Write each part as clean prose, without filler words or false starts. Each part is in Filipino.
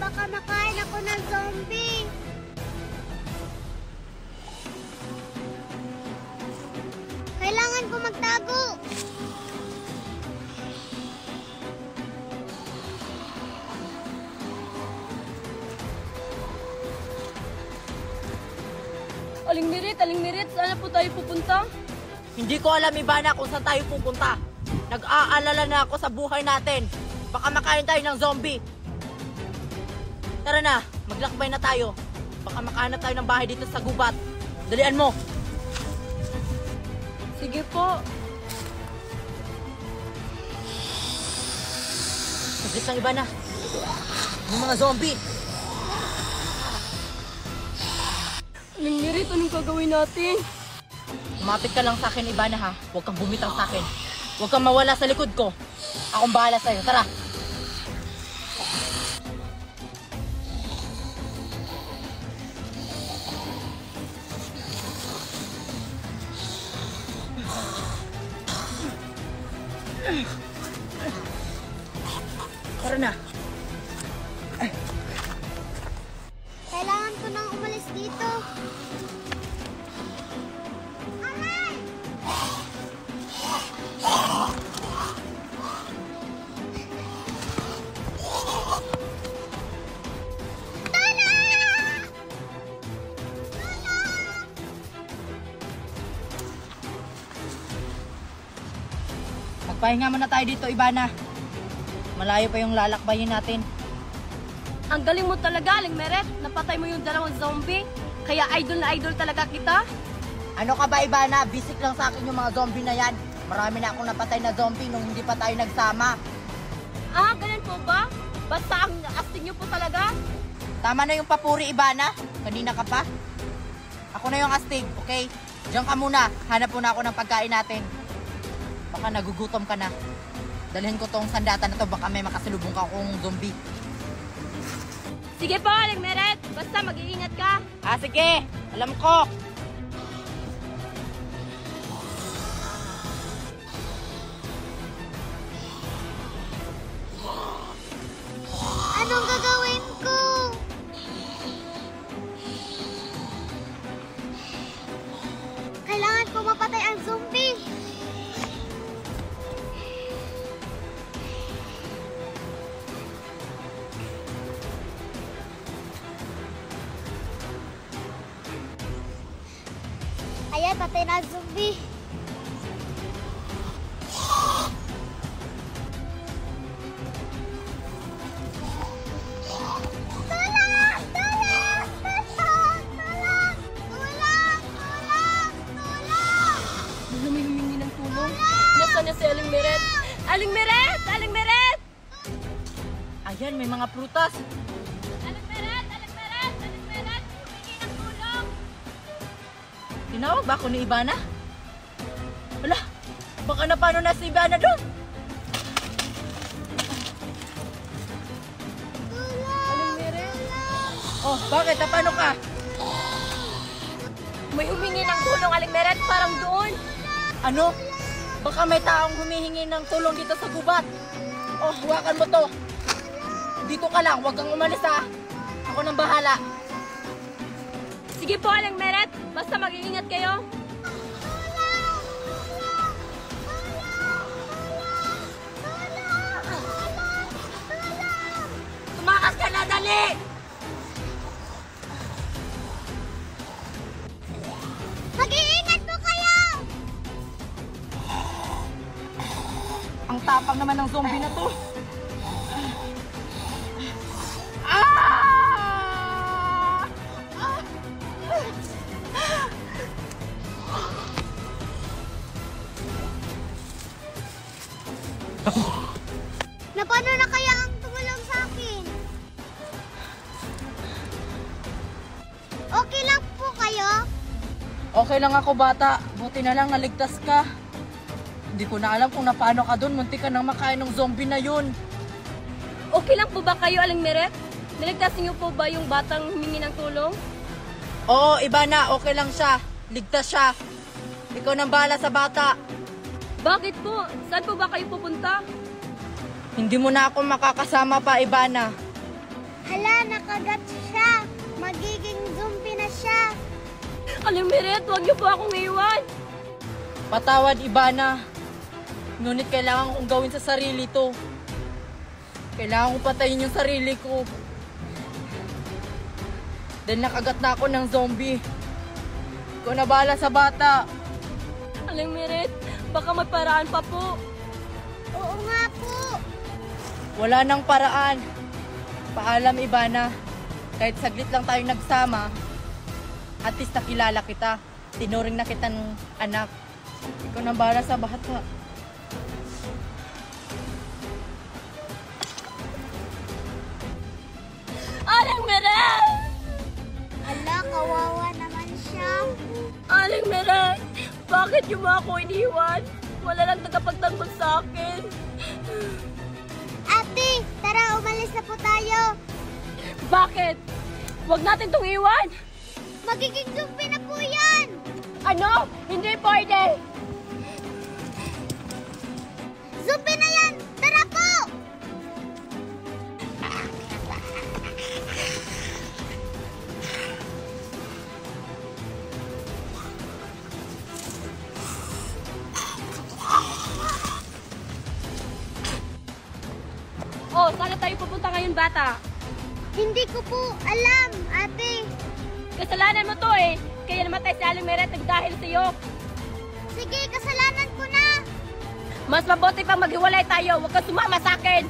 baka makain ako ng zombie. Kailangan ko magtago. Aling Mirit, saan po tayo pupunta? Hindi ko alam, Ivana, kung saan tayo pupunta. Nag-aalala na ako sa buhay natin. Baka makain tayo ng zombie. Tara na, maglakbay na tayo. Baka makahanap tayo ng bahay dito sa gubat. Dalian mo. Sige po. Saglit lang, Ivana. Yung mga zombie. Aling Mirit, anong gagawin natin? Umapit ka lang sa akin, Ivana, ha? Huwag kang bumitaw sa akin. Huwag kang mawala sa likod ko. Akong bahala sa'yo. Tara. Tara na. Kailangan ko nang umalis dito. Aray! Magpahinga muna tayo dito, Ivana. Malayo pa yung lalakbayin natin. Ang galing mo talaga, Aling Mirit. Napatay mo yung dalawang zombie. Kaya idol na idol talaga kita. Ano ka ba, Ivana? Bisik lang sa akin yung mga zombie na yan. Marami na akong napatay na zombie nung hindi pa tayo nagsama. Ah, ganun po ba? Basta ang astig niyo po talaga. Tama na yung papuri, Ivana. Kanina ka pa. Ako na yung astig, okay? Diyan ka muna. Hanap muna ako ng pagkain natin. Baka nagugutom ka na. Dalhin ko tong sandata na to. Baka may makasalubong ka akong zombie. Sige po, Aling Mirit. Basta mag-iingat ka. Ah, sige. Alam ko. Anong gagawin ko? Kailangan ko mapatay ang zombie. Ayan, patay na ang zombie. Ano may humingi ng tulong? Nasaan na si Aling Mirit? Aling Mirit! Aling Mirit! Ayan, may mga prutas. Aling Mirit! Aling Mirit! Aling Mirit! Humingi ng tulong! Tinawag ba ako ni Ivana? Wala. Baka napano na si Ivana doon. Aling Mirit! Oh, bakit? Napano ka? May humingi ng tulong, Aling Mirit, parang doon. Ano? Baka may taong humihingi ng tulong dito sa gubat. Oh, hawakan mo to. Dito ka lang, huwag kang umalis ha. Ako nang bahala. Sige po, Aling Mirit. Basta mag-iingat kayo. Tumakas ka na, dali! Mag-iingat po kayo! Ang tapang naman ng zombie na to. Ah! Napano na kaya ang tumulong sa akin? Okay lang po kayo? Okay lang ako, bata. Buti na lang naligtas ka. Hindi ko na alam kung napano ka doon. Munti ka nang makain ng zombie na yun. Okay lang po ba kayo, Aling Mirit? Niligtas niyo po ba yung batang humingi ng tulong? Oo, Ivana. Okay lang siya. Ligtas siya. Ikaw nang bahala sa bata. Bakit po? Saan po ba kayo pupunta? Hindi mo na ako makakasama pa, Ivana. Hala, nakagat siya. Magiging zombie na siya. Aling Meret, huwag niyo po akong iwan. Patawad, Ivana. Ngunit kailangan kong gawin sa sarili to. Kailangan kong patayin yung sarili ko. Dahil nakagat na ako ng zombie. Ikaw na bahala sa bata. Aling Meret, baka may paraan pa po. Oo nga po. Wala nang paraan. Paalam, Ivana. Kahit saglit lang tayo nagsama, at least nakilala kita. Tinuring na kita ng anak. Ikaw na bahala sa bata. Aling Meret! Hala, kawawa naman siya. Aling Meret, bakit niyo ba ako iniwan? Wala lang tagapagtanggol sa akin. Ate, tara, umalis na po tayo. Bakit? Huwag natin itong iwan. Magiging zombie na po yan. Ano? Hindi pwede. Zombie na yan. Tara po. Oh, saan tayo pupunta ngayon, bata? Hindi ko po alam, ate. Kasalanan mo to eh. Kaya namatay si Aling Meret dahil sa'yo. Sige, kasalanan ko na. Mas mabuti pang maghiwalay tayo. Huwag kang sumama sa akin.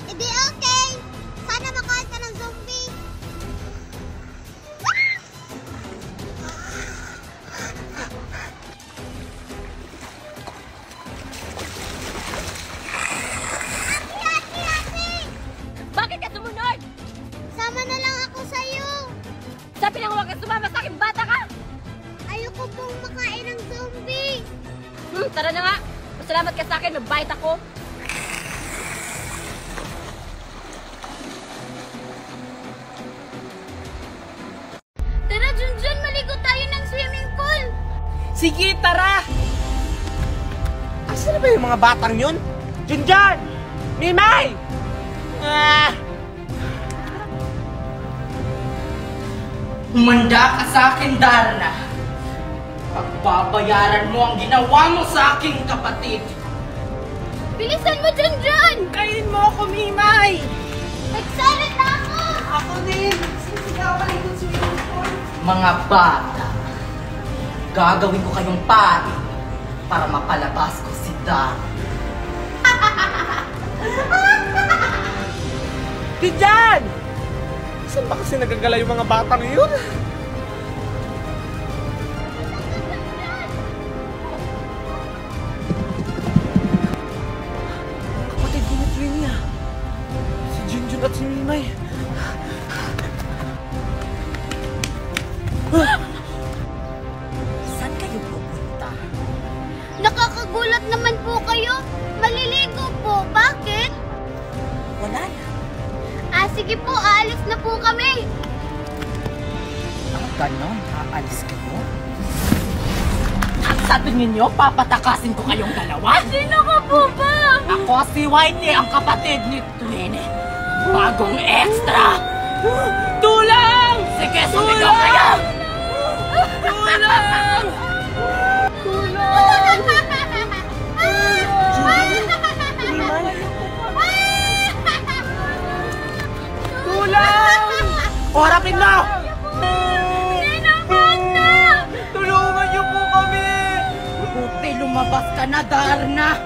Hindi okay. Sana makain ka ng zombie. Ate! Bakit ka sumunod? Sama na lang ako sa'yo. Sabi lang huwag kang sumama sa akin, bata ka. Ayoko pong makain ng zombie. Tara na nga. Masalamat ka sa akin. Magbait ako. Tara, Junjun, maligo tayo ng swimming pool. Sige, tara! Asan na ba yung mga batang yun? Junjun! Mimay! Humanda ka sa akin, Darna. Pagbabayaran mo ang ginawa mo sa aking kapatid. Bilisan mo, Junjun! Kain mo ako, Mimay! Excited na ako. Ako din! Sisigaw ka rin dun sa uniform. Mga bata, gagawin ko kayong pari para mapalabas ko si Darna. Junjun! Saan ba kasi nagagala yung mga batang yun? Kapatid ko ni Trinia. Si Junjun at si Mimay. Saan kayo pupunta? Nakakagulat naman po kayo. Maliligo po. Bakit? Wala na. Sige po, aalis na po kami. Ang ganon, aalis kayo? At sa tingin nyo, papatakasin ko kayong dalawa? Sino ka po ba? Ako si Whitey, ang kapatid ni Twinny. Bagong extra! Tulang! Sige, sumigaw kayo! Tulang! Tulang! O, harapin mo! Tulungan niyo po kami! Buti lumabas ka na, Darna!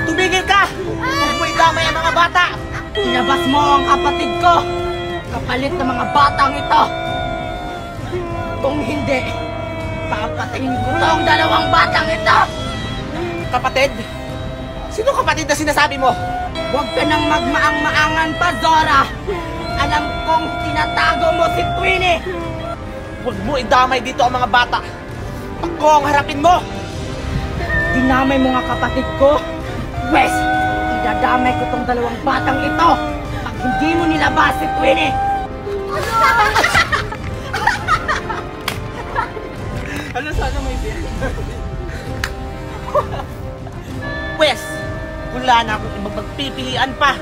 Tumigil ka! Huwag mo idamay ang mga bata! Ilabas mo ang kapatid ko! Kapalit ng mga batang ito! Kung hindi, papatayin ko tong dalawang batang ito! Kapatid? Sino kapatid na sinasabi mo? Huwag ka nang magmaang-maangan pa, Zora! Alam kong tinatago mo si Twinny! Huwag mo idamay dito ang mga bata! Ako ang harapin mo! Dinamay mo nga kapatid ko! Wes, idadamay ko tong dalawang batang ito pag hindi mo nilabas si Twinny! Ano sana may Wes, wala na akong ibang pagpipilian pa.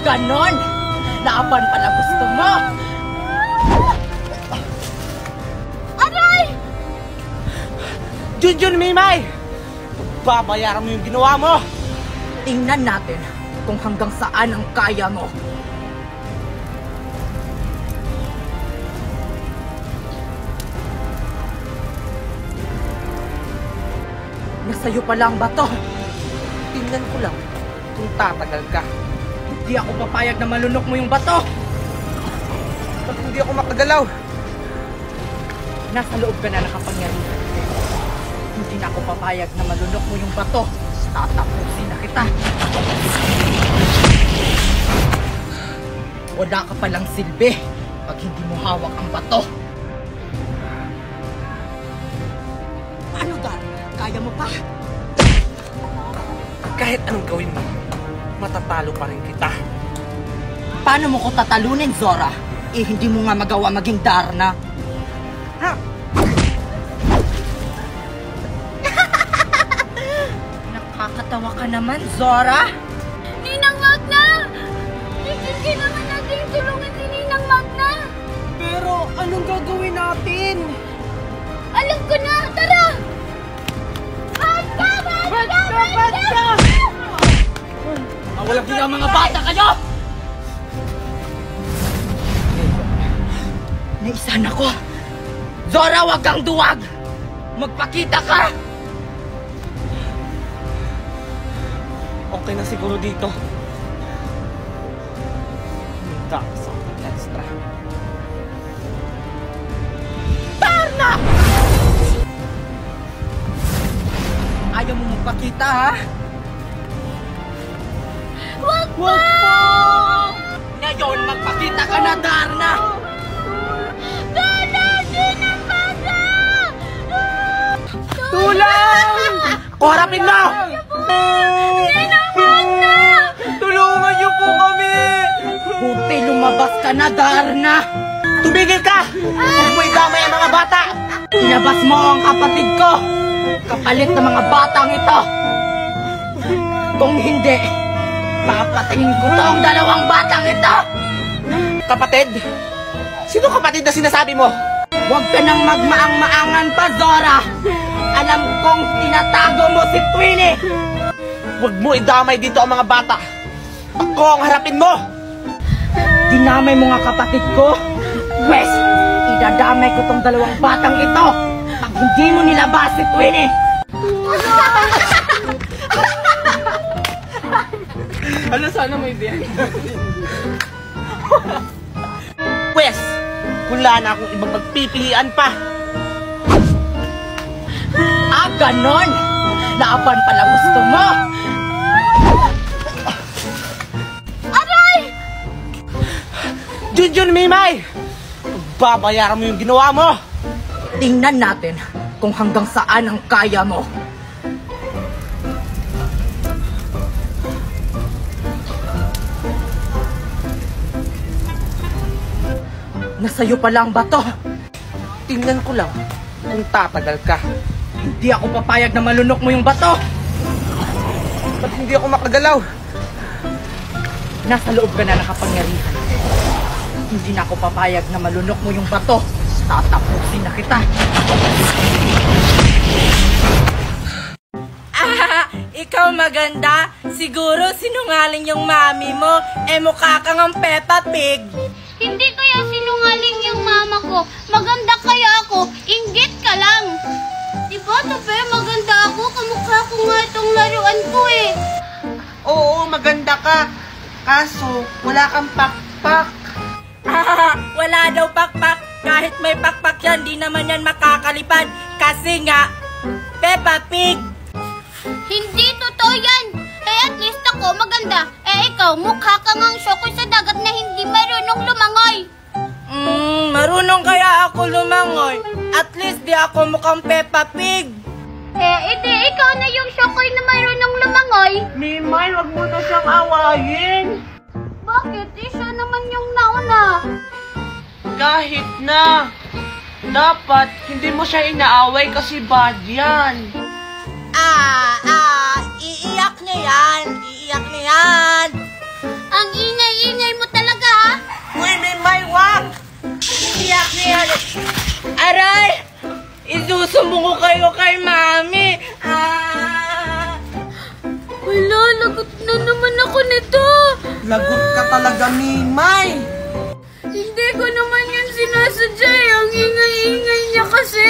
ganon! Laban pala gusto mo! Aray! Junjun Mimay! Babayaran mo yung ginawa mo! Tingnan natin kung hanggang saan ang kaya mo. Nasa'yo pala ang bato. Tingnan ko lang kung tatagal ka. Hindi ako papayag na malunok mo yung bato. Ba't hindi ako makagalaw? Nasa loob ka na nakapangyarihan. Hindi na ako papayag na malunok mo yung bato. Tatapusin na kita. Wala ka palang silbi pag hindi mo hawak ang bato. Ano ba? Kaya mo pa? Kahit anong gawin mo, matatalo pa rin kita. Paano mo ko tatalunin, Zora? Eh, hindi mo nga magawa maging Darna. Ha? Nakakatawa ka naman, Zora. Ninang Magna! Hindi naman natin tulungan si Ninang Magna! Pero anong gagawin natin? Alam ko na! Tara! Basta! Walang gina mga bata kayo! Naisan ako. Zora, wag kang duwag! Magpakita ka! Okay na siguro dito. Huminta ako sa aking extra. Darna! Ayaw mo magpakita, ha? Wag Wag po! Ngayon, magpakita ka na, Darna! Tara! Ninang Magna! Tulang! Kuharapin mo! Ninang Magna! Tulungan niyo po kami! Buti lumabas ka na, Darna! Tumigil ka! Huwag mo idamay ang mga bata! Inabas mo ang kapatid ko! Kapalit ng mga batang ito! Kung hindi, papatayin ko tong dalawang batang ito! Kapatid? Sino kapatid na sinasabi mo? Huwag ka nang magmaang-maangan pa, Zora! Alam kong tinatago mo si Twinnie! Huwag mo idamay dito ang mga bata! Ako ang harapin mo! Dinamay mo nga kapatid ko? Pwes, idadamay ko tong dalawang batang ito pag hindi mo nilabas si Twinnie! Ano sana mo ideya? Pwes, wala na akong ibang magpipilian pa! Ah, ganon! Laban pala gusto mo! Aray! Junjun Mimay! Babayaran mo yung ginawa mo! Tingnan natin kung hanggang saan ang kaya mo. Nasa'yo pala ang bato. Tingnan ko lang kung tatagal ka. Hindi ako papayag na malunok mo yung bato. Ba't hindi ako makagalaw? Nasa loob ka na nakapangyarihan. Hindi na ako papayag na malunok mo yung bato. Tatapusin na kita. Ah, ikaw maganda. Siguro sinungaling yung mami mo. Mukha kang ang Peppa Pig. Hindi kaya sinungaling yung mama ko. Maganda kaya ako. Inggit ka lang. Diba, Tape? Maganda ako. Kamukha ko nga itong laruan ko eh. Oo, maganda ka. Kaso, wala kang pakpak. Wala daw pakpak. Kahit may pakpak yan, di naman yan makakalipad. Kasi nga, Peppa Pig. Hindi totoo yan. Eh, at least ako maganda. Eh, ikaw, mukha ka ngang syokoy sa dagat na hindi marunong lumangoy. Marunong kaya ako lumangoy. At least di ako mukhang Peppa Pig. Eh, edi ikaw na yung syokoy na marunong lumangoy. Mimay, wag mo na siyang awayin. Bakit? Siya naman yung nauna. Kahit na. Dapat, hindi mo siya inaaway kasi bad yan. Iiyak niya yan. Iiyak niya yan. Ang ingay Aray! Isusumbong ko kayo kay Mami! Wala, lagot na naman ako nito. Lagot ka talaga, Mimay! Hindi ko naman yan sinasadya. Ang ingay-ingay niya kasi.